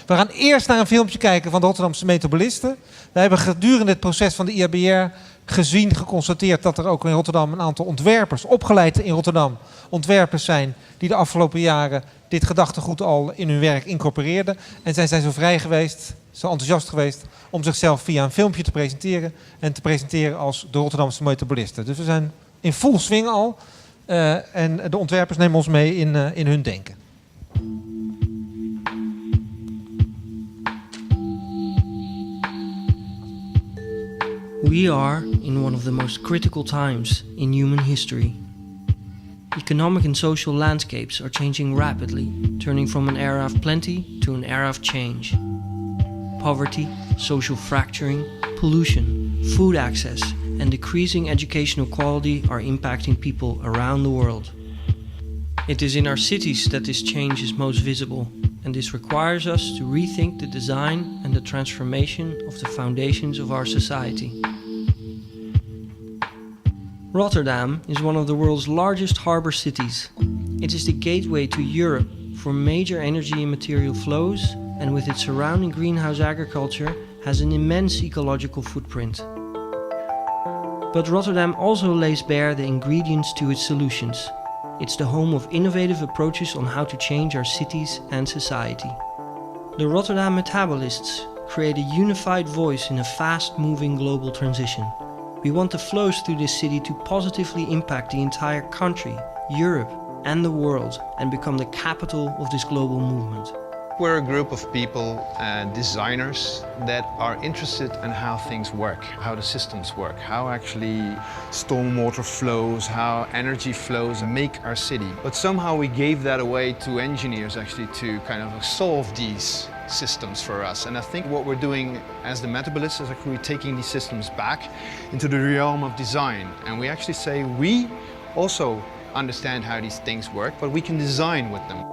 We gaan eerst naar een filmpje kijken van de Rotterdamse Metabolisten. We hebben gedurende het proces van de IABR geconstateerd dat er ook in Rotterdam een aantal ontwerpers, opgeleid in Rotterdam, ontwerpers zijn die de afgelopen jaren dit gedachtegoed al in hun werk incorporeerden. En zij zijn zo vrij geweest, zo enthousiast geweest om zichzelf via een filmpje te presenteren en te presenteren als de Rotterdamse Metabolisten. Dus we zijn in full swing al en de ontwerpers nemen ons mee in hun denken. We are in one of the most critical times in human history. Economic and social landscapes are changing rapidly, turning from an era of plenty to an era of change. Poverty, social fracturing, pollution, food access, and decreasing educational quality are impacting people around the world. It is in our cities that this change is most visible, and this requires us to rethink the design and the transformation of the foundations of our society. Rotterdam is one of the world's largest harbor cities. It is the gateway to Europe for major energy and material flows, and with its surrounding greenhouse agriculture has an immense ecological footprint. But Rotterdam also lays bare the ingredients to its solutions. It's the home of innovative approaches on how to change our cities and society. The Rotterdam Metabolists create a unified voice in a fast-moving global transition. We want the flows through this city to positively impact the entire country, Europe, and the world, and become the capital of this global movement. We're a group of people, designers, that are interested in how things work, how the systems work, how actually stormwater flows, how energy flows and make our city. But somehow we gave that away to engineers actually to kind of solve these systems for us. And I think what we're doing as the Metabolists is actually taking these systems back into the realm of design. And we actually say we also understand how these things work, but we can design with them.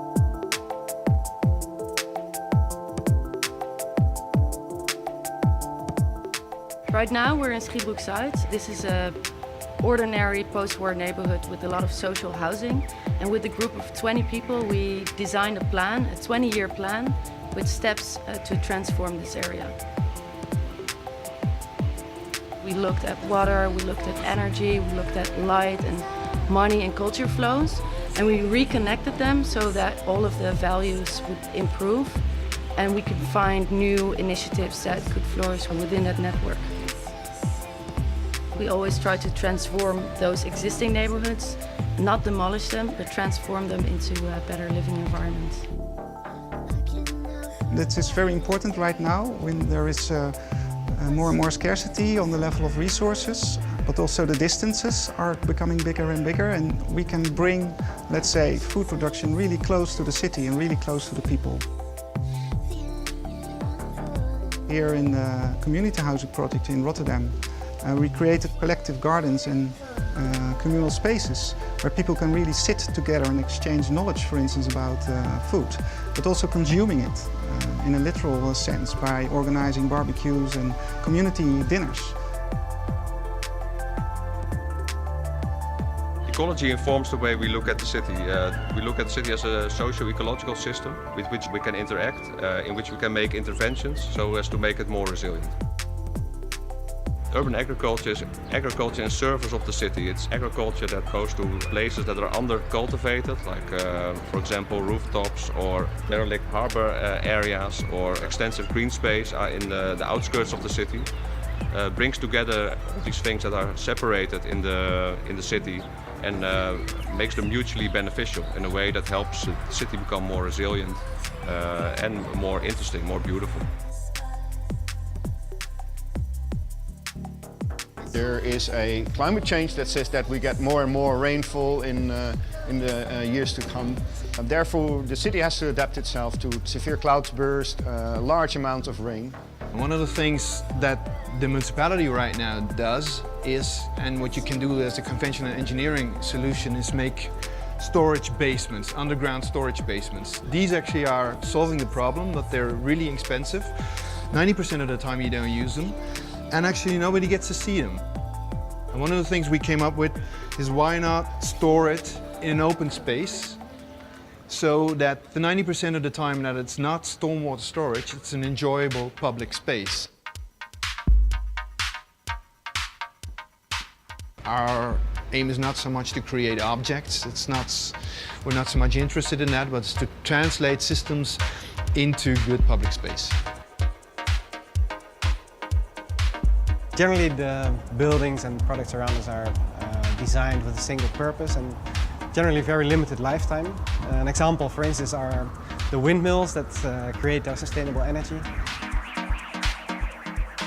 Right now we're in Schiebroek Zuid. This is a ordinary post-war neighborhood with a lot of social housing. And with a group of 20 people we designed a plan, a 20-year plan, with steps to transform this area. We looked at water, we looked at energy, we looked at light and money and culture flows, and we reconnected them so that all of the values would improve and we could find new initiatives that could flourish within that network. We always try to transform those existing neighborhoods, not demolish them, but transform them into better living environments. That is very important right now when there is more and more scarcity on the level of resources, but also the distances are becoming bigger and bigger, and we can bring, let's say, food production really close to the city and really close to the people. Here in the community housing project in Rotterdam, we created collective gardens and communal spaces where people can really sit together and exchange knowledge, for instance, about food, but also consuming it in a literal sense by organizing barbecues and community dinners. Ecology informs the way we look at the city. We look at the city as a socio-ecological system with which we can interact, in which we can make interventions so as to make it more resilient. Urban agriculture is agriculture in service of the city. It's agriculture that goes to places that are under-cultivated, like for example rooftops or derelict harbor areas or extensive green space in the outskirts of the city. Brings together all these things that are separated in the city and makes them mutually beneficial in a way that helps the city become more resilient and more interesting, more beautiful. There is a climate change that says that we get more and more rainfall in the years to come. Therefore, the city has to adapt itself to severe cloudbursts, large amounts of rain. One of the things that the municipality right now does is, and what you can do as a conventional engineering solution, is make storage basements, underground storage basements. These actually are solving the problem, but they're really expensive. 90% of the time you don't use them, and actually nobody gets to see them. And one of the things we came up with is why not store it in an open space so that the 90% of the time that it's not stormwater storage, it's an enjoyable public space. Our aim is not so much to create objects, we're not so much interested in that, but it's to translate systems into good public space. Generally, the buildings and products around us are designed with a single purpose and generally very limited lifetime. An example, for instance, are the windmills that create our sustainable energy.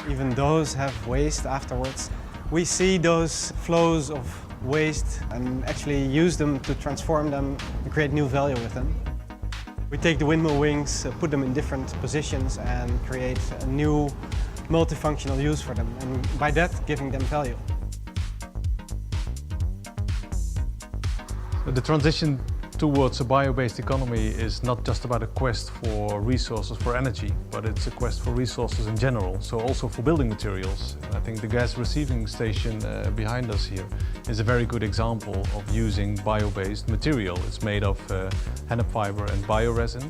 Even those have waste afterwards. We see those flows of waste and actually use them to transform them and create new value with them. We take the windmill wings, put them in different positions and create a new multifunctional use for them, and by that giving them value. The transition towards a bio-based economy is not just about a quest for resources for energy, but it's a quest for resources in general, so also for building materials. And I think the gas receiving station behind us here is a very good example of using bio-based material. It's made of hennep fiber and bioresin.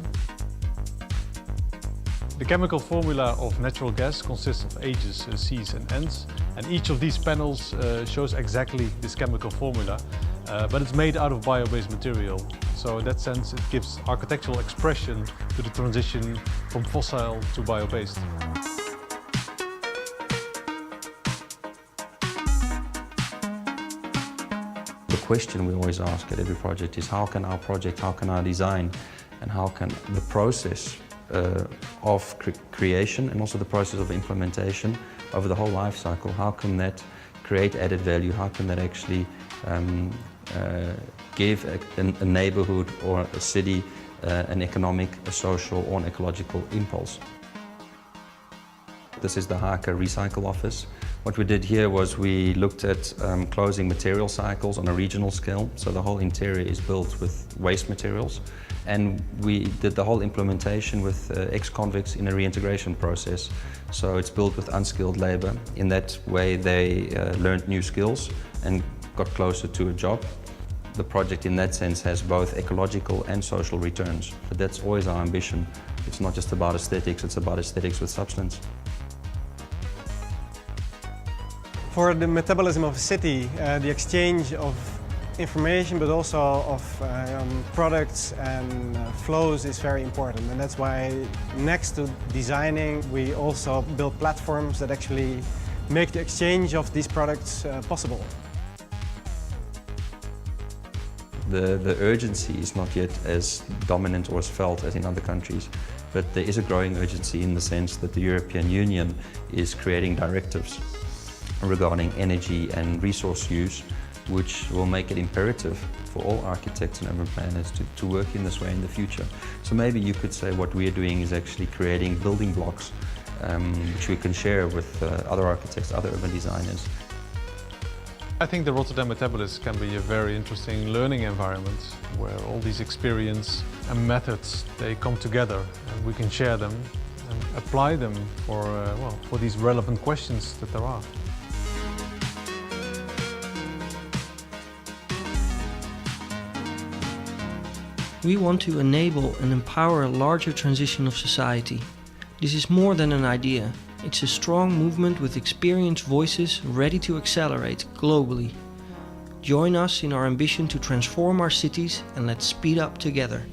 The chemical formula of natural gas consists of H's, C's and N's, and each of these panels shows exactly this chemical formula, but it's made out of bio-based material. So in that sense it gives architectural expression to the transition from fossil to bio-based. The question we always ask at every project is how can our project, how can our design, and how can the process of creation and also the process of implementation over the whole life cycle, how can that create added value, how can that actually give a neighborhood or a city an economic, a social or an ecological impulse. This is the Hake Recycle Office. What we did here was we looked at closing material cycles on a regional scale, so the whole interior is built with waste materials. And we did the whole implementation with ex-convicts in a reintegration process. So it's built with unskilled labor. In that way they learned new skills and got closer to a job. The project in that sense has both ecological and social returns. But that's always our ambition. It's not just about aesthetics, it's about aesthetics with substance. For the metabolism of a city, the exchange of information but also of products and flows is very important, and that's why next to designing we also build platforms that actually make the exchange of these products possible. The urgency is not yet as dominant or as felt as in other countries, but there is a growing urgency in the sense that the European Union is creating directives regarding energy and resource use, which will make it imperative for all architects and urban planners to work in this way in the future. So maybe you could say what we are doing is actually creating building blocks which we can share with other architects, other urban designers. I think the Rotterdam Metabolists can be a very interesting learning environment where all these experience and methods, they come together and we can share them and apply them for these relevant questions that there are. We want to enable and empower a larger transition of society. This is more than an idea. It's a strong movement with experienced voices ready to accelerate globally. Join us in our ambition to transform our cities and let's speed up together.